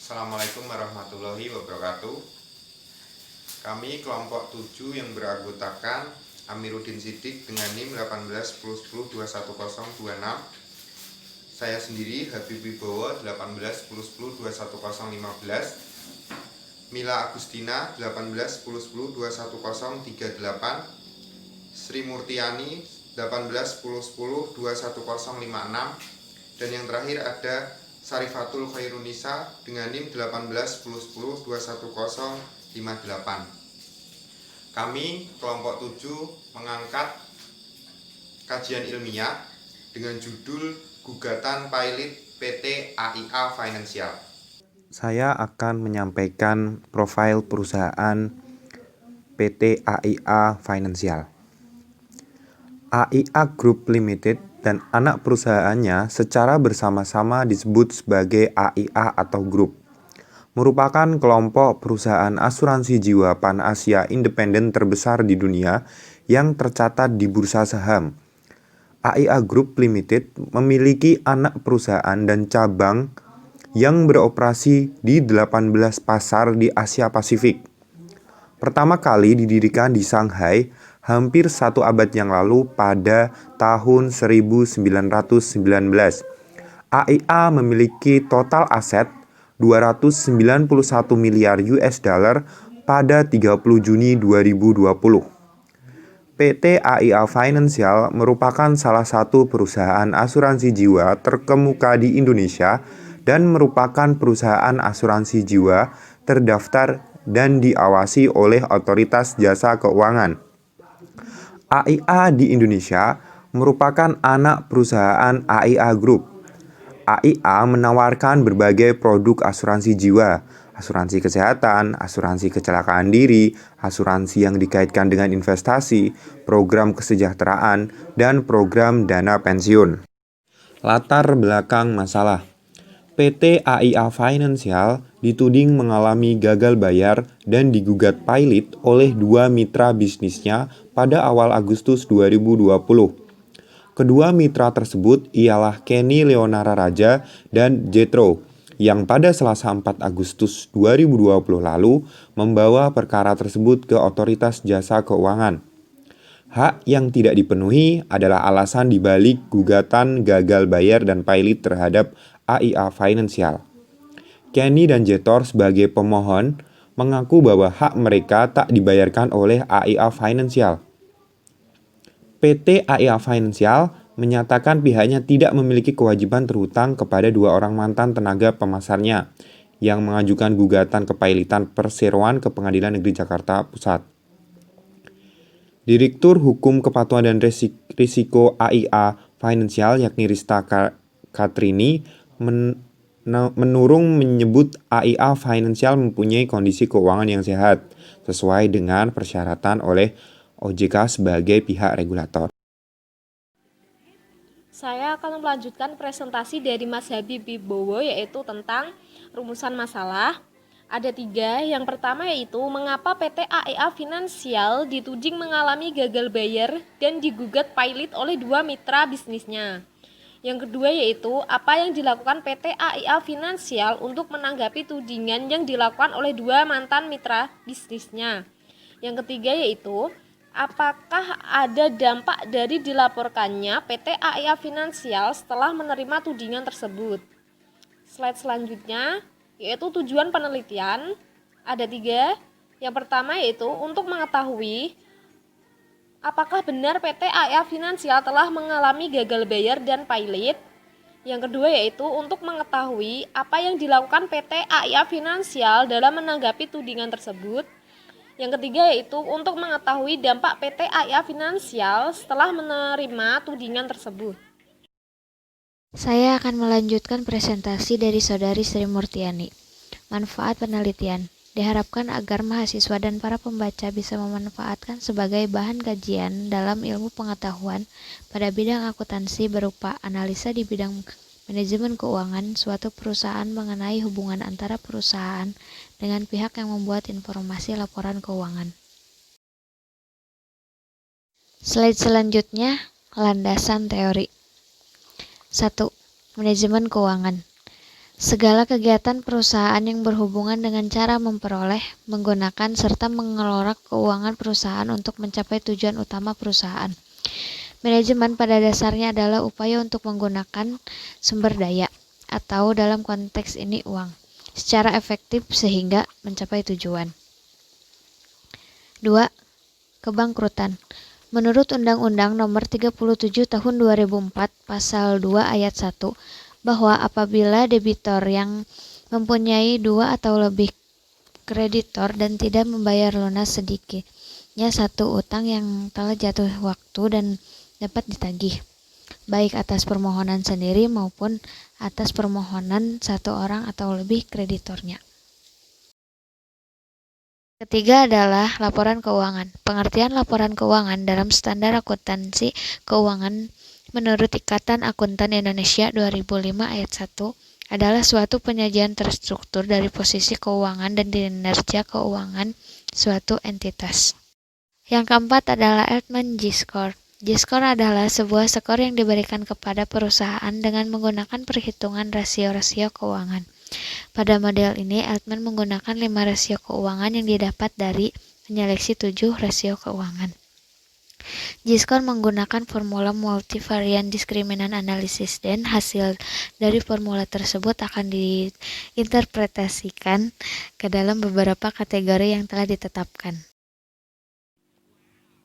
Assalamualaikum warahmatullahi wabarakatuh. Kami kelompok 7 yang beranggotakan Amiruddin Siddiq dengan NIM 181010211026. Saya sendiri Habib Wibowo 181010211015. Mila Agustina 181010211038. Sri Murtiani 181010211056. Dan yang terakhir ada Sarifatul Khairunisa dengan NIM 181010211058. Kami kelompok 7 mengangkat kajian ilmiah dengan judul Gugatan Pilot PT AIA Financial. Saya akan menyampaikan profil perusahaan PT AIA Financial. AIA Group Limited dan anak perusahaannya secara bersama-sama disebut sebagai AIA atau Group, merupakan kelompok perusahaan asuransi jiwa Pan-Asia independen terbesar di dunia yang tercatat di bursa saham. AIA Group Limited memiliki anak perusahaan dan cabang yang beroperasi di 18 pasar di Asia Pasifik. Pertama kali didirikan di Shanghai hampir 1 abad yang lalu pada tahun 1919. AIA memiliki total aset 291 miliar US dollar pada 30 Juni 2020. PT AIA Financial merupakan salah satu perusahaan asuransi jiwa terkemuka di Indonesia dan merupakan perusahaan asuransi jiwa terdaftar dan diawasi oleh Otoritas Jasa Keuangan. AIA di Indonesia merupakan anak perusahaan AIA Group. AIA menawarkan berbagai produk asuransi jiwa, asuransi kesehatan, asuransi kecelakaan diri, asuransi yang dikaitkan dengan investasi, program kesejahteraan, dan program dana pensiun. Latar belakang masalah: PT AIA Financial dituding mengalami gagal bayar dan digugat Pilot oleh 2 mitra bisnisnya pada awal Agustus 2020. Kedua mitra tersebut ialah Kenny Leonara Raja dan Jetro, yang pada Selasa 4 Agustus 2020 lalu membawa perkara tersebut ke Otoritas Jasa Keuangan. Hak yang tidak dipenuhi adalah alasan dibalik gugatan gagal bayar dan Pilot terhadap AIA Financial. Kenny dan Jetor sebagai pemohon mengaku bahwa hak mereka tak dibayarkan oleh AIA Financial. PT AIA Financial menyatakan pihaknya tidak memiliki kewajiban terhutang kepada 2 orang mantan tenaga pemasarnya yang mengajukan gugatan kepailitan perseroan ke Pengadilan Negeri Jakarta Pusat. Direktur Hukum Kepatuhan dan Risiko AIA Financial yakni Rista Katrini menurung menyebut AIA Financial mempunyai kondisi keuangan yang sehat sesuai dengan persyaratan oleh OJK sebagai pihak regulator. Saya akan melanjutkan presentasi dari Mas Habib Wibowo, yaitu tentang rumusan masalah. Ada 3. Yang pertama yaitu mengapa PT AIA Financial dituding mengalami gagal bayar dan digugat Pilot oleh 2 mitra bisnisnya. Yang kedua yaitu apa yang dilakukan PT AIA Financial untuk menanggapi tudingan yang dilakukan oleh 2 mantan mitra bisnisnya. Yang ketiga yaitu apakah ada dampak dari dilaporkannya PT AIA Financial setelah menerima tudingan tersebut. Slide selanjutnya yaitu tujuan penelitian. Ada 3. Yang pertama yaitu untuk mengetahui apakah benar PT AIA Financial telah mengalami gagal bayar dan Pilot. Yang kedua yaitu untuk mengetahui apa yang dilakukan PT AIA Financial dalam menanggapi tudingan tersebut. Yang ketiga yaitu untuk mengetahui dampak PT AIA Financial setelah menerima tudingan tersebut. Saya akan melanjutkan presentasi dari Saudari Sri Murtiani. Manfaat penelitian diharapkan agar mahasiswa dan para pembaca bisa memanfaatkan sebagai bahan kajian dalam ilmu pengetahuan pada bidang akuntansi berupa analisa di bidang manajemen keuangan suatu perusahaan mengenai hubungan antara perusahaan dengan pihak yang membuat informasi laporan keuangan. Slide selanjutnya, landasan teori. 1. Manajemen keuangan. Segala kegiatan perusahaan yang berhubungan dengan cara memperoleh, menggunakan, serta mengelola keuangan perusahaan untuk mencapai tujuan utama perusahaan. Manajemen pada dasarnya adalah upaya untuk menggunakan sumber daya, atau dalam konteks ini uang, secara efektif sehingga mencapai tujuan. 2. Kebangkrutan. Menurut Undang-Undang Nomor 37 Tahun 2004 Pasal 2 Ayat 1, bahwa apabila debitor yang mempunyai 2 atau lebih kreditor dan tidak membayar lunas sedikitnya satu utang yang telah jatuh waktu dan dapat ditagih, baik atas permohonan sendiri maupun atas permohonan satu orang atau lebih kreditornya. Ketiga adalah laporan keuangan. Pengertian laporan keuangan dalam standar akuntansi keuangan menurut Ikatan Akuntan Indonesia 2005 ayat 1 adalah suatu penyajian terstruktur dari posisi keuangan dan kinerja keuangan suatu entitas. Yang keempat adalah Altman G-Score. G-Score adalah sebuah skor yang diberikan kepada perusahaan dengan menggunakan perhitungan rasio-rasio keuangan. Pada model ini, Altman menggunakan 5 rasio keuangan yang didapat dari menyeleksi 7 rasio keuangan. G-score menggunakan formula multivarian diskriminan analisis dan hasil dari formula tersebut akan diinterpretasikan ke dalam beberapa kategori yang telah ditetapkan.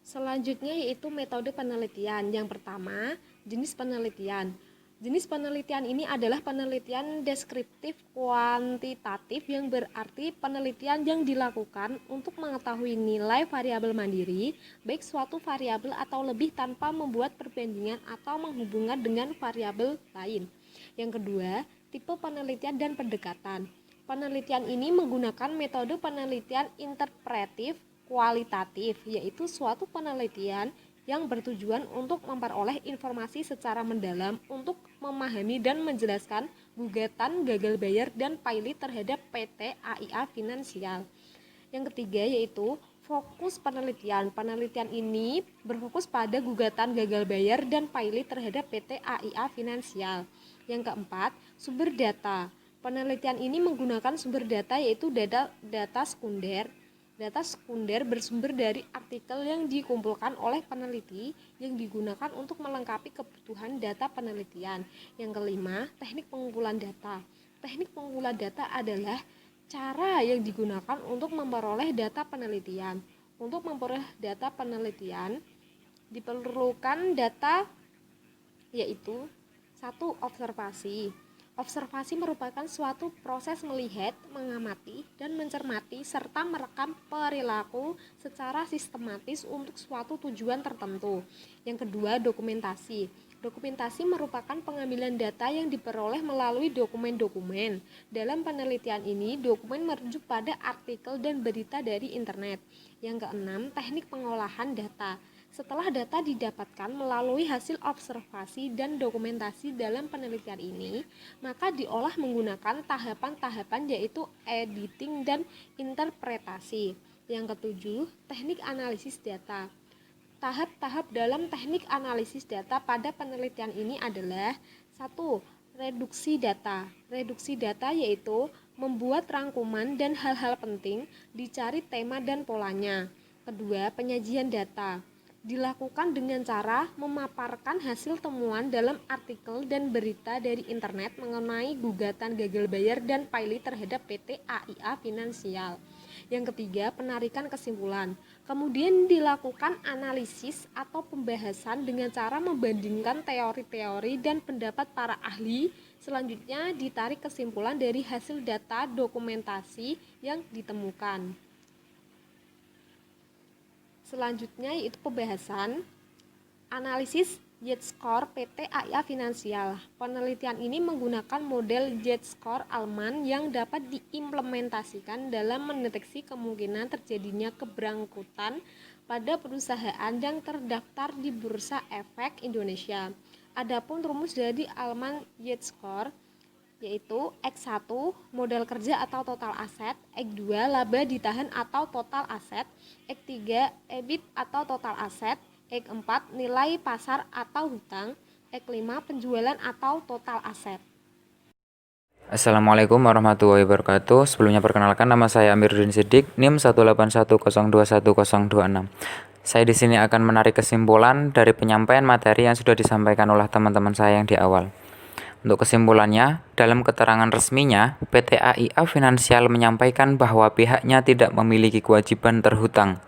Selanjutnya yaitu metode penelitian. Yang pertama, jenis penelitian. Jenis penelitian ini adalah penelitian deskriptif kuantitatif yang berarti penelitian yang dilakukan untuk mengetahui nilai variabel mandiri, baik suatu variabel atau lebih tanpa membuat perbandingan atau menghubungkan dengan variabel lain. Yang kedua, tipe penelitian dan pendekatan. Penelitian ini menggunakan metode penelitian interpretif kualitatif, yaitu suatu penelitian yang bertujuan untuk memperoleh informasi secara mendalam untuk memahami dan menjelaskan gugatan gagal bayar dan pilot terhadap PT AIA Finansial. Yang ketiga yaitu fokus penelitian. Penelitian ini berfokus pada gugatan gagal bayar dan pilot terhadap PT AIA Finansial. Yang keempat, sumber data. Penelitian ini menggunakan sumber data yaitu data sekunder. Data sekunder bersumber dari artikel yang dikumpulkan oleh peneliti yang digunakan untuk melengkapi kebutuhan data penelitian. Yang kelima, teknik pengumpulan data. Teknik pengumpulan data adalah cara yang digunakan untuk memperoleh data penelitian. Untuk memperoleh data penelitian diperlukan data yaitu 1. Observasi. Observasi merupakan suatu proses melihat, mengamati, dan mencermati serta merekam perilaku secara sistematis untuk suatu tujuan tertentu. Yang kedua, dokumentasi. Dokumentasi merupakan pengambilan data yang diperoleh melalui dokumen-dokumen. Dalam penelitian ini, dokumen merujuk pada artikel dan berita dari internet. Yang keenam, teknik pengolahan data. Setelah data didapatkan melalui hasil observasi dan dokumentasi dalam penelitian ini, maka diolah menggunakan tahapan-tahapan yaitu editing dan interpretasi. Yang ketujuh, teknik analisis data. Tahap-tahap dalam teknik analisis data pada penelitian ini adalah 1. Reduksi data. Reduksi data yaitu membuat rangkuman dan hal-hal penting, dicari tema dan polanya. Kedua, penyajian data. Dilakukan dengan cara memaparkan hasil temuan dalam artikel dan berita dari internet mengenai gugatan gagal bayar dan pilot terhadap PT AIA Finansial. Yang ketiga, penarikan kesimpulan. Kemudian dilakukan analisis atau pembahasan dengan cara membandingkan teori-teori dan pendapat para ahli. Selanjutnya ditarik kesimpulan dari hasil data dokumentasi yang ditemukan. Selanjutnya yaitu pembahasan analisis Z-score PT AIA Finansial. Penelitian ini menggunakan model Z-score Altman yang dapat diimplementasikan dalam mendeteksi kemungkinan terjadinya keberangkutan pada perusahaan yang terdaftar di Bursa Efek Indonesia. Adapun rumus dari Altman Z-score yaitu X1 modal kerja atau total aset, X2 laba ditahan atau total aset, X3 EBIT atau total aset, X4 nilai pasar atau hutang, X5 penjualan atau total aset. Assalamualaikum warahmatullahi wabarakatuh. Sebelumnya perkenalkan, nama saya Amiruddin Siddiq, NIM 181021026. Saya di sini akan menarik kesimpulan dari penyampaian materi yang sudah disampaikan oleh teman-teman saya yang di awal. Untuk kesimpulannya, dalam keterangan resminya, PT AIA Finansial menyampaikan bahwa pihaknya tidak memiliki kewajiban terhutang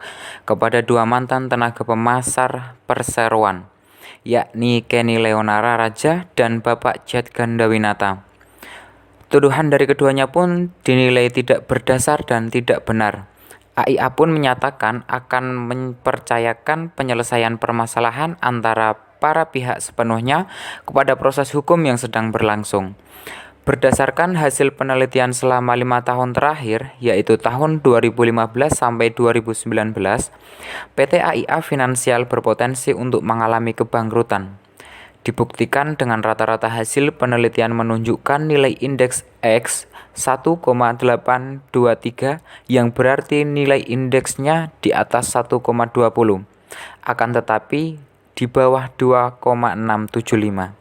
kepada dua mantan tenaga pemasar perseroan, yakni Kenny Leonara Raja dan Bapak Jet Gandawinata. Tuduhan dari keduanya pun dinilai tidak berdasar dan tidak benar. AIA pun menyatakan akan mempercayakan penyelesaian permasalahan antara para pihak sepenuhnya kepada proses hukum yang sedang berlangsung. Berdasarkan hasil penelitian selama 5 tahun terakhir, yaitu tahun 2015 sampai 2019, PT AIA Finansial berpotensi untuk mengalami kebangkrutan. Dibuktikan dengan rata-rata hasil penelitian menunjukkan nilai indeks X 1,823 yang berarti nilai indeksnya di atas 1,20, akan tetapi di bawah 2,675.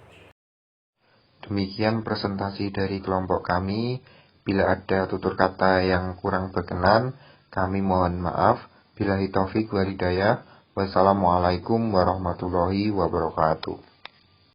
Demikian presentasi dari kelompok kami. Bila ada tutur kata yang kurang berkenan, kami mohon maaf. Billahi taufik wal hidayah. Wassalamualaikum warahmatullahi wabarakatuh.